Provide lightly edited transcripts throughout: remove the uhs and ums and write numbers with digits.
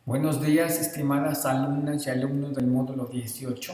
Buenos días, estimadas alumnas y alumnos del módulo 18.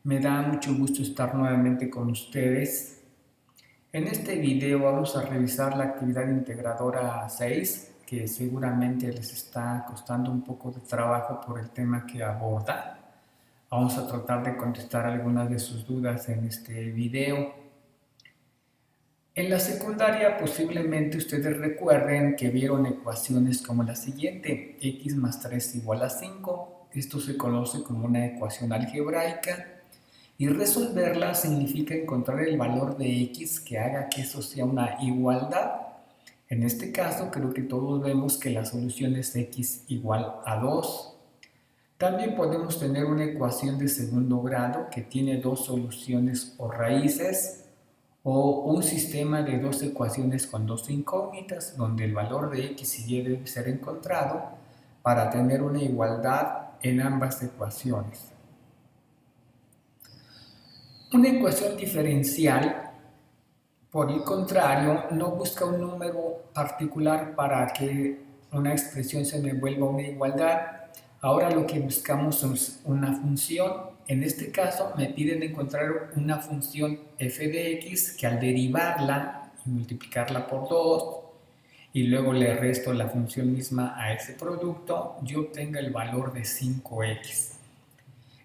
Me da mucho gusto estar nuevamente con ustedes. En este video vamos a revisar la actividad integradora 6, que seguramente les está costando un poco de trabajo por el tema que aborda. Vamos a tratar de contestar algunas de sus dudas en este video. En la secundaria posiblemente ustedes recuerden que vieron ecuaciones como la siguiente: x más 3 igual a 5. Esto se conoce como una ecuación algebraica y resolverla significa encontrar el valor de x que haga que eso sea una igualdad. En este caso creo que todos vemos que la solución es x igual a 2. También podemos tener una ecuación de segundo grado que tiene dos soluciones o raíces, o un sistema de dos ecuaciones con dos incógnitas, donde el valor de x y y debe ser encontrado para tener una igualdad en ambas ecuaciones. Una ecuación diferencial, por el contrario, no busca un número particular para que una expresión se me vuelva una igualdad. Ahora lo que buscamos es una función. En este caso me piden encontrar una función f de x que al derivarla y multiplicarla por 2 y luego le resto la función misma a ese producto, yo obtenga el valor de 5x.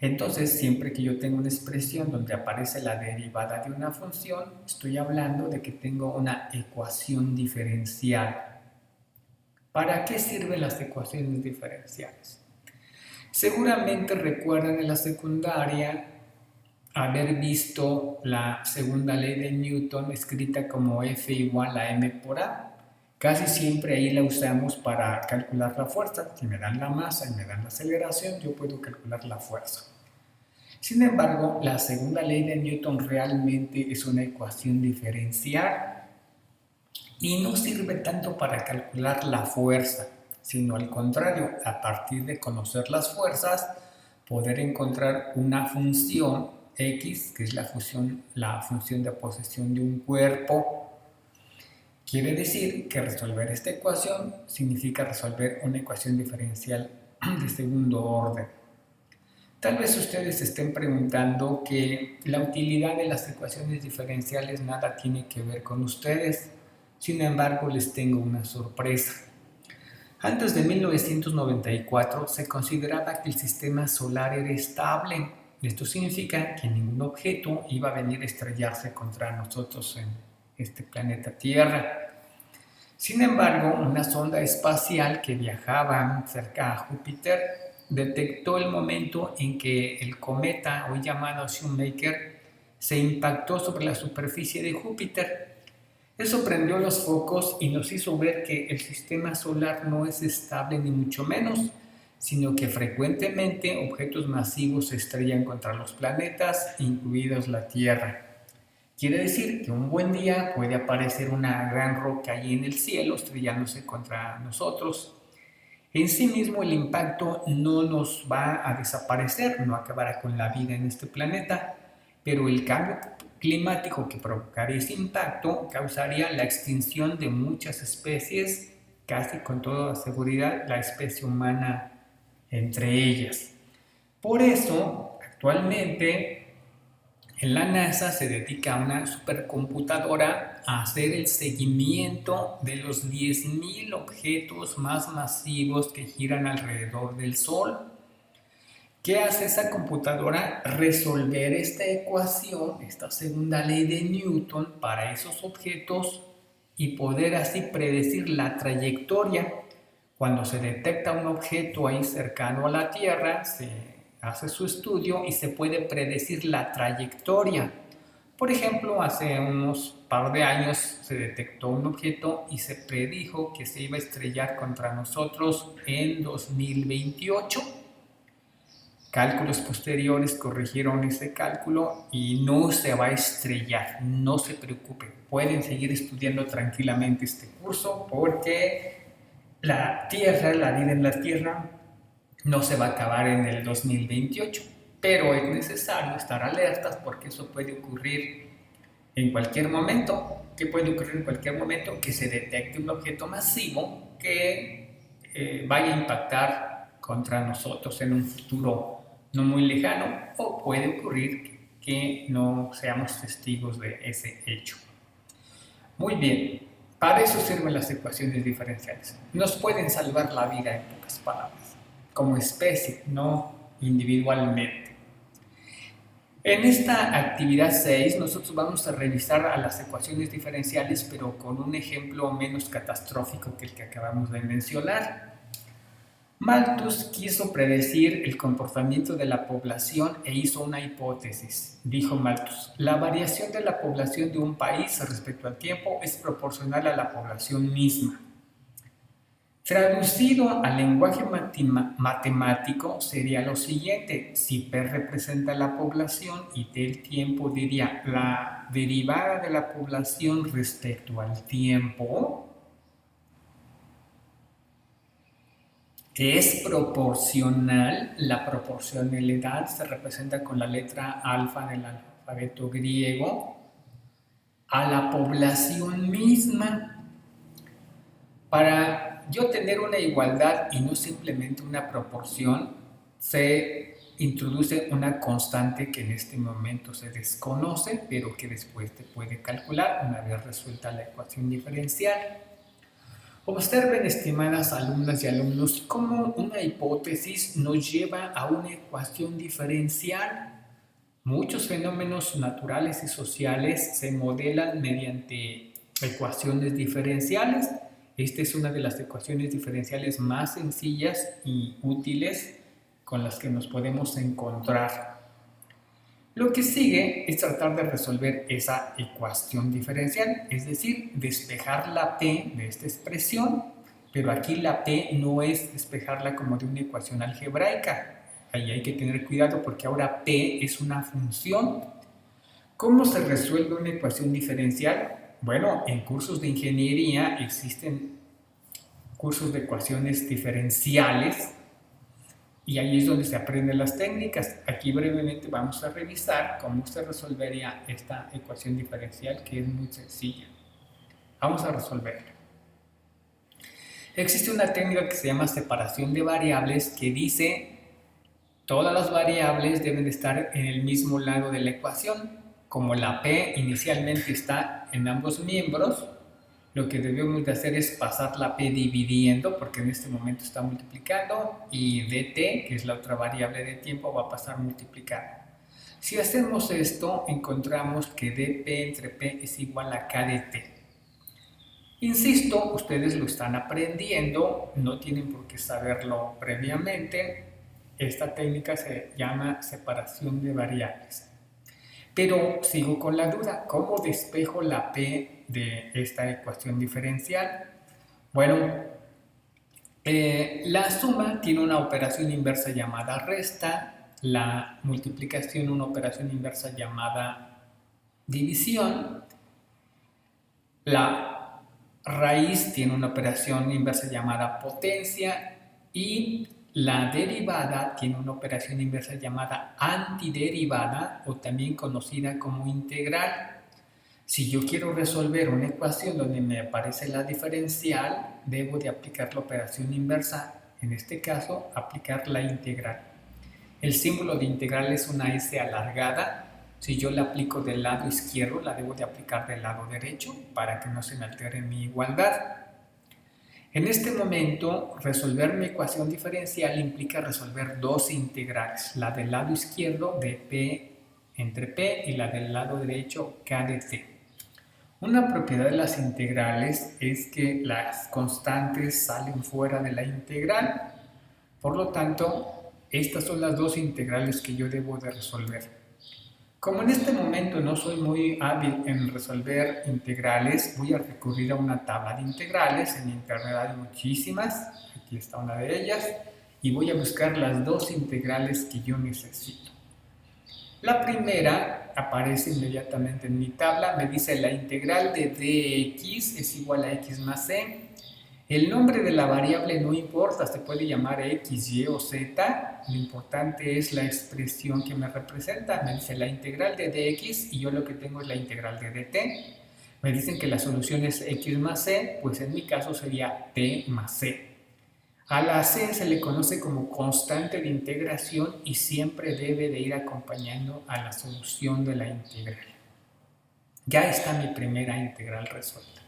Entonces, siempre que yo tengo una expresión donde aparece la derivada de una función, estoy hablando de que tengo una ecuación diferencial. ¿Para qué sirven las ecuaciones diferenciales? Seguramente recuerdan en la secundaria haber visto la segunda ley de Newton escrita como F igual a m por a. Casi siempre ahí la usamos para calcular la fuerza. Si me dan la masa y me dan la aceleración, yo puedo calcular la fuerza. Sin embargo, la segunda ley de Newton realmente es una ecuación diferencial y no sirve tanto para calcular la fuerza, sino al contrario, a partir de conocer las fuerzas, poder encontrar una función x, que es la función de posesión de un cuerpo. Quiere decir que resolver esta ecuación significa resolver una ecuación diferencial de segundo orden. Tal vez ustedes se estén preguntando que la utilidad de las ecuaciones diferenciales nada tiene que ver con ustedes. Sin embargo, les tengo una sorpresa. Antes de 1994 se consideraba que el sistema solar era estable. Esto significa que ningún objeto iba a venir a estrellarse contra nosotros en este planeta Tierra. Sin embargo, una sonda espacial que viajaba cerca a Júpiter detectó el momento en que el cometa, hoy llamado Shoemaker, se impactó sobre la superficie de Júpiter. Eso prendió los focos y nos hizo ver que el sistema solar no es estable ni mucho menos, sino que frecuentemente objetos masivos se estrellan contra los planetas, incluidos la Tierra. Quiere decir que un buen día puede aparecer una gran roca ahí en el cielo estrellándose contra nosotros. En sí mismo el impacto no nos va a desaparecer, no acabará con la vida en este planeta, pero el cambio climático que provocaría ese impacto causaría la extinción de muchas especies, casi con toda seguridad la especie humana entre ellas. Por eso, actualmente en la NASA se dedica a una supercomputadora a hacer el seguimiento de los 10.000 objetos más masivos que giran alrededor del Sol. ¿Qué hace esa computadora? Resolver esta ecuación, esta segunda ley de Newton para esos objetos y poder así predecir la trayectoria. Cuando se detecta un objeto ahí cercano a la Tierra, se hace su estudio y se puede predecir la trayectoria. Por ejemplo, hace unos par de años se detectó un objeto y se predijo que se iba a estrellar contra nosotros en 2028. Cálculos posteriores corrigieron ese cálculo y no se va a estrellar, no se preocupen, pueden seguir estudiando tranquilamente este curso porque la Tierra, la vida en la Tierra, no se va a acabar en el 2028, pero es necesario estar alertas porque eso puede ocurrir en cualquier momento. ¿Qué puede ocurrir en cualquier momento? Que se detecte un objeto masivo que vaya a impactar contra nosotros en un futuro no muy lejano, o puede ocurrir que no seamos testigos de ese hecho. Muy bien, para eso sirven las ecuaciones diferenciales. Nos pueden salvar la vida, en pocas palabras, como especie, no individualmente. En esta actividad 6 nosotros vamos a revisar a las ecuaciones diferenciales, pero con un ejemplo menos catastrófico que el que acabamos de mencionar. Malthus quiso predecir el comportamiento de la población e hizo una hipótesis. Dijo Malthus: la variación de la población de un país respecto al tiempo es proporcional a la población misma. Traducido al lenguaje matemático sería lo siguiente: si P representa la población y T el tiempo, diría la derivada de la población respecto al tiempo es proporcional. La proporcionalidad se representa con la letra alfa del alfabeto griego a la población misma. Para yo tener una igualdad y no simplemente una proporción, se introduce una constante que en este momento se desconoce, pero que después te puede calcular una vez resuelta la ecuación diferencial. Observen, estimadas alumnas y alumnos, cómo una hipótesis nos lleva a una ecuación diferencial. Muchos fenómenos naturales y sociales se modelan mediante ecuaciones diferenciales. Esta es una de las ecuaciones diferenciales más sencillas y útiles con las que nos podemos encontrar. Lo que sigue es tratar de resolver esa ecuación diferencial, es decir, despejar la P de esta expresión, pero aquí la P no es despejarla como de una ecuación algebraica. Ahí hay que tener cuidado porque ahora P es una función. ¿Cómo se resuelve una ecuación diferencial? Bueno, en cursos de ingeniería existen cursos de ecuaciones diferenciales y ahí es donde se aprenden las técnicas. Aquí brevemente vamos a revisar cómo se resolvería esta ecuación diferencial, que es muy sencilla. Vamos a resolverla. Existe una técnica que se llama separación de variables que dice todas las variables deben estar en el mismo lado de la ecuación. Como la P inicialmente está en ambos miembros, lo que debemos de hacer es pasar la P dividiendo, porque en este momento está multiplicando, y dt, que es la otra variable de tiempo, va a pasar multiplicando. Si hacemos esto, encontramos que dp entre p es igual a k de t. Insisto, ustedes lo están aprendiendo, no tienen por qué saberlo previamente. Esta técnica se llama separación de variables. Pero sigo con la duda, ¿cómo despejo la P de esta ecuación diferencial? Bueno, la suma tiene una operación inversa llamada resta, la multiplicación una operación inversa llamada división, la raíz tiene una operación inversa llamada potencia y la derivada tiene una operación inversa llamada antiderivada o también conocida como integral. Si yo quiero resolver una ecuación donde me aparece la diferencial, debo de aplicar la operación inversa, en este caso aplicar la integral. El símbolo de integral es una S alargada. Si yo la aplico del lado izquierdo, la debo de aplicar del lado derecho para que no se me altere mi igualdad. En este momento, resolver mi ecuación diferencial implica resolver dos integrales, la del lado izquierdo de P entre P y la del lado derecho K de T. Una propiedad de las integrales es que las constantes salen fuera de la integral, por lo tanto, estas son las dos integrales que yo debo de resolver. Como en este momento no soy muy hábil en resolver integrales, voy a recurrir a una tabla de integrales. En internet hay muchísimas, aquí está una de ellas, y voy a buscar las dos integrales que yo necesito. La primera aparece inmediatamente en mi tabla, me dice la integral de dx es igual a x más c. El nombre de la variable no importa, se puede llamar x, y o z, lo importante es la expresión que me representa. Me dice la integral de dx y yo lo que tengo es la integral de dt. Me dicen que la solución es x más c, pues en mi caso sería t más c. A la C se le conoce como constante de integración y siempre debe de ir acompañando a la solución de la integral. Ya está mi primera integral resuelta.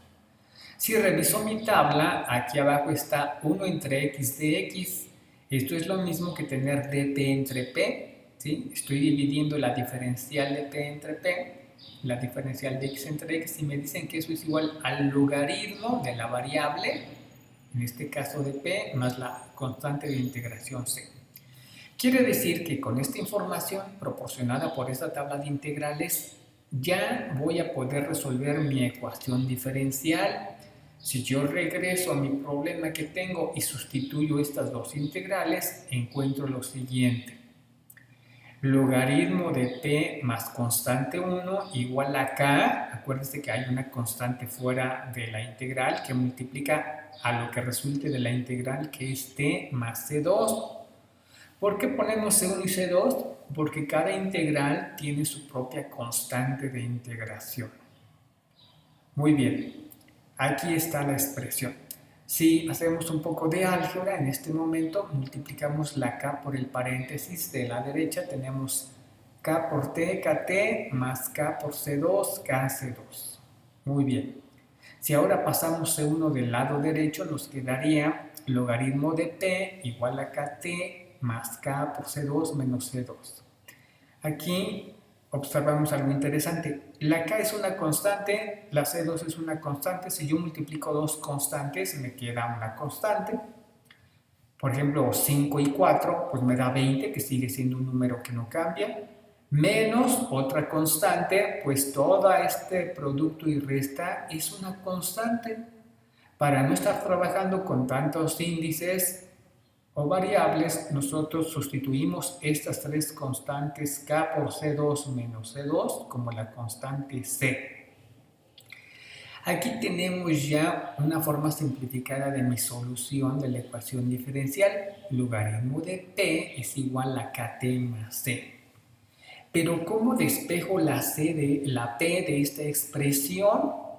Si reviso mi tabla, aquí abajo está 1 entre x de x. Esto es lo mismo que tener dt entre p. ¿Sí? Estoy dividiendo la diferencial de p entre p, la diferencial de x entre x, y me dicen que eso es igual al logaritmo de la variable, en este caso de p, más la constante de integración c. Quiere decir que con esta información proporcionada por esta tabla de integrales, ya voy a poder resolver mi ecuación diferencial. Si yo regreso a mi problema que tengo y sustituyo estas dos integrales, encuentro lo siguiente. Logaritmo de p más constante 1 igual a k. Acuérdense que hay una constante fuera de la integral que multiplica a lo que resulte de la integral, que es t más c2. ¿Por qué ponemos C1 y C2? Porque cada integral tiene su propia constante de integración. Muy bien, aquí está la expresión. Si hacemos un poco de álgebra, en este momento multiplicamos la k por el paréntesis de la derecha, tenemos k por t, kt, más k por c2, kc2. Muy bien. Si ahora pasamos C1 del lado derecho, nos quedaría logaritmo de p igual a kt más k por c2 menos c2. Aquí observamos algo interesante. La k es una constante, la c2 es una constante. Si yo multiplico dos constantes, me queda una constante. Por ejemplo, 5 y 4, pues me da 20, que sigue siendo un número que no cambia. Menos otra constante, pues todo este producto y resta es una constante. Para no estar trabajando con tantos índices o variables, nosotros sustituimos estas tres constantes k por c2 menos c2 como la constante c. Aquí tenemos ya una forma simplificada de mi solución de la ecuación diferencial. Logaritmo de p es igual a kt más c. Pero ¿cómo despejo la p de esta expresión?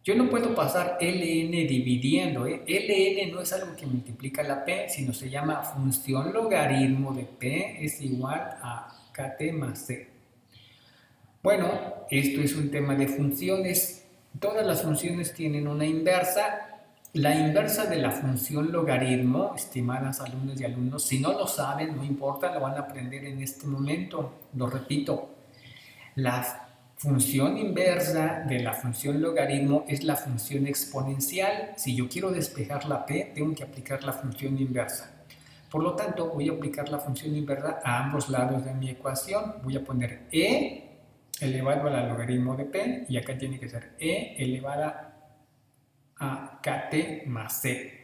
Yo no puedo pasar ln dividiendo. Ln no es algo que multiplica la p, sino se llama función logaritmo de p es igual a kt más c. Bueno, esto es un tema de funciones. Todas las funciones tienen una inversa. La inversa de la función logaritmo, estimadas alumnos y alumnos, si no lo saben, no importa, lo van a aprender en este momento. Lo repito, la función inversa de la función logaritmo es la función exponencial. Si yo quiero despejar la p, tengo que aplicar la función inversa. Por lo tanto, voy a aplicar la función inversa a ambos lados de mi ecuación. Voy a poner e elevado al logaritmo de p, y acá tiene que ser e elevada a kt más c.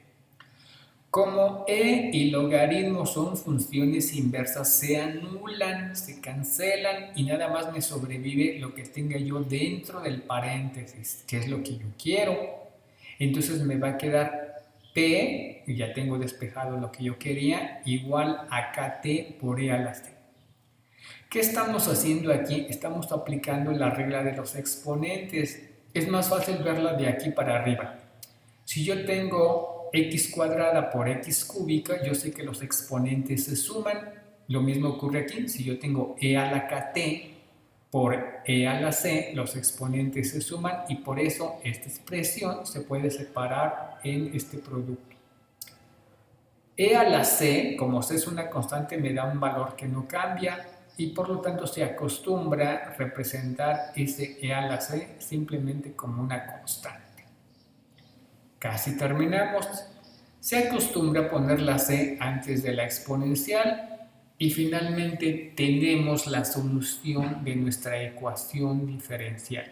Como e y logaritmo son funciones inversas, se anulan, se cancelan y nada más me sobrevive lo que tenga yo dentro del paréntesis, que es lo que yo quiero. Entonces me va a quedar p, y ya tengo despejado lo que yo quería, igual a kt por e a la c. ¿Qué estamos haciendo aquí? Estamos aplicando la regla de los exponentes. Es más fácil verla de aquí para arriba. Si yo tengo x cuadrada por x cúbica, yo sé que los exponentes se suman. Lo mismo ocurre aquí. Si yo tengo e a la kt por e a la c, los exponentes se suman y por eso esta expresión se puede separar en este producto. E a la c, como c es una constante, me da un valor que no cambia y por lo tanto se acostumbra a representar ese e a la c simplemente como una constante. Casi terminamos. Se acostumbra a poner la c antes de la exponencial y finalmente tenemos la solución de nuestra ecuación diferencial.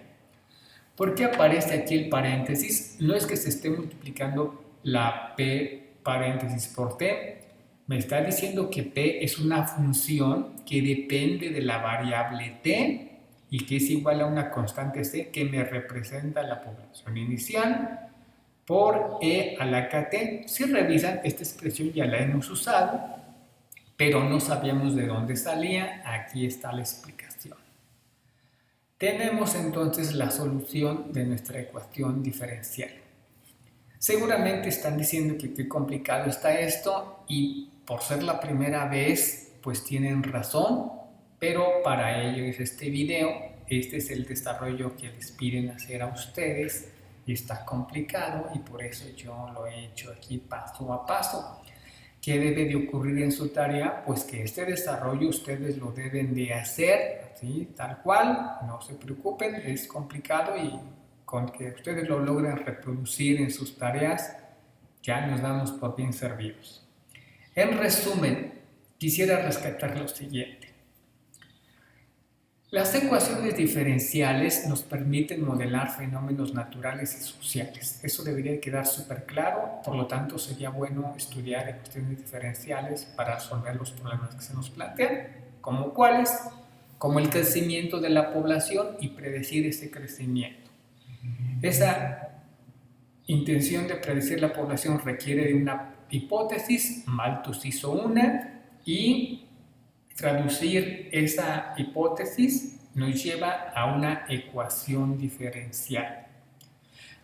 ¿Por qué aparece aquí el paréntesis? No es que se esté multiplicando la p paréntesis por t. Me está diciendo que p es una función que depende de la variable t y que es igual a una constante c que me representa la población inicial por e a la kt. Si revisan, esta expresión ya la hemos usado, pero no sabíamos de dónde salía. Aquí está la explicación. Tenemos entonces la solución de nuestra ecuación diferencial. Seguramente están diciendo que qué complicado está esto y por ser la primera vez, pues tienen razón, pero para ello es este video, este es el desarrollo que les piden hacer a ustedes y está complicado y por eso yo lo he hecho aquí paso a paso. ¿Qué debe de ocurrir en su tarea? Pues que este desarrollo ustedes lo deben de hacer, ¿sí? Tal cual, no se preocupen, es complicado y con que ustedes lo logren reproducir en sus tareas, ya nos damos por bien servidos. En resumen, quisiera rescatar lo siguiente. Las ecuaciones diferenciales nos permiten modelar fenómenos naturales y sociales. Eso debería quedar súper claro, por lo tanto sería bueno estudiar ecuaciones diferenciales para resolver los problemas que se nos plantean, como cuáles, como el crecimiento de la población y predecir ese crecimiento. Esa intención de predecir la población requiere de una hipótesis, Malthus hizo una, y traducir esa hipótesis nos lleva a una ecuación diferencial.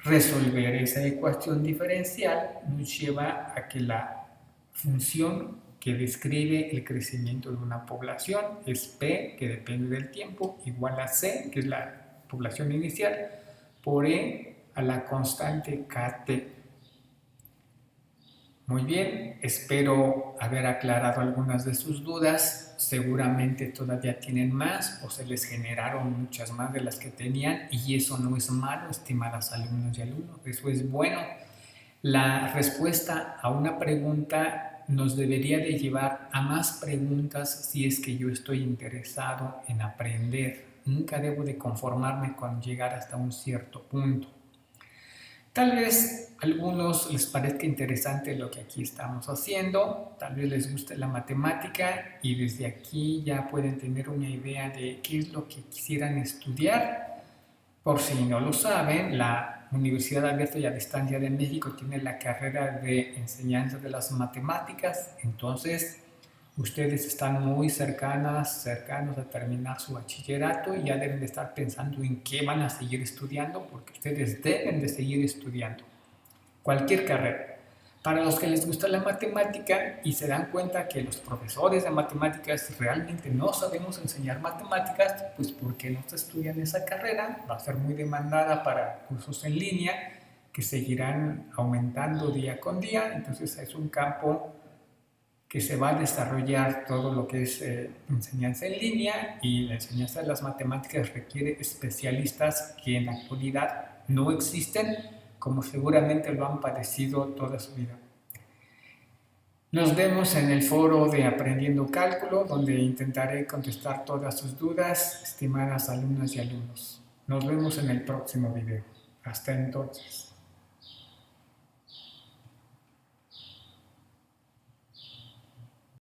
Resolver esa ecuación diferencial nos lleva a que la función que describe el crecimiento de una población es P, que depende del tiempo, igual a C, que es la población inicial, por E a la constante KT. Muy bien, espero haber aclarado algunas de sus dudas. Seguramente todavía tienen más o se les generaron muchas más de las que tenían y eso no es malo, estimadas alumnos y alumnos, eso es bueno. La respuesta a una pregunta nos debería de llevar a más preguntas si es que yo estoy interesado en aprender. Nunca debo de conformarme con llegar hasta un cierto punto. Tal vez a algunos les parezca interesante lo que aquí estamos haciendo, tal vez les guste la matemática y desde aquí ya pueden tener una idea de qué es lo que quisieran estudiar. Por si no lo saben, la Universidad Abierta y a Distancia de México tiene la carrera de enseñanza de las matemáticas, entonces ustedes están muy cercanos a terminar su bachillerato y ya deben de estar pensando en qué van a seguir estudiando, porque ustedes deben de seguir estudiando cualquier carrera. Para los que les gusta la matemática y se dan cuenta que los profesores de matemáticas realmente no sabemos enseñar matemáticas, pues porque no se estudian esa carrera, va a ser muy demandada para cursos en línea que seguirán aumentando día con día, entonces es un campo que se va a desarrollar todo lo que es enseñanza en línea y la enseñanza de las matemáticas requiere especialistas que en la actualidad no existen, como seguramente lo han padecido toda su vida. Nos vemos en el foro de Aprendiendo Cálculo, donde intentaré contestar todas sus dudas, estimadas alumnas y alumnos. Nos vemos en el próximo video. Hasta entonces.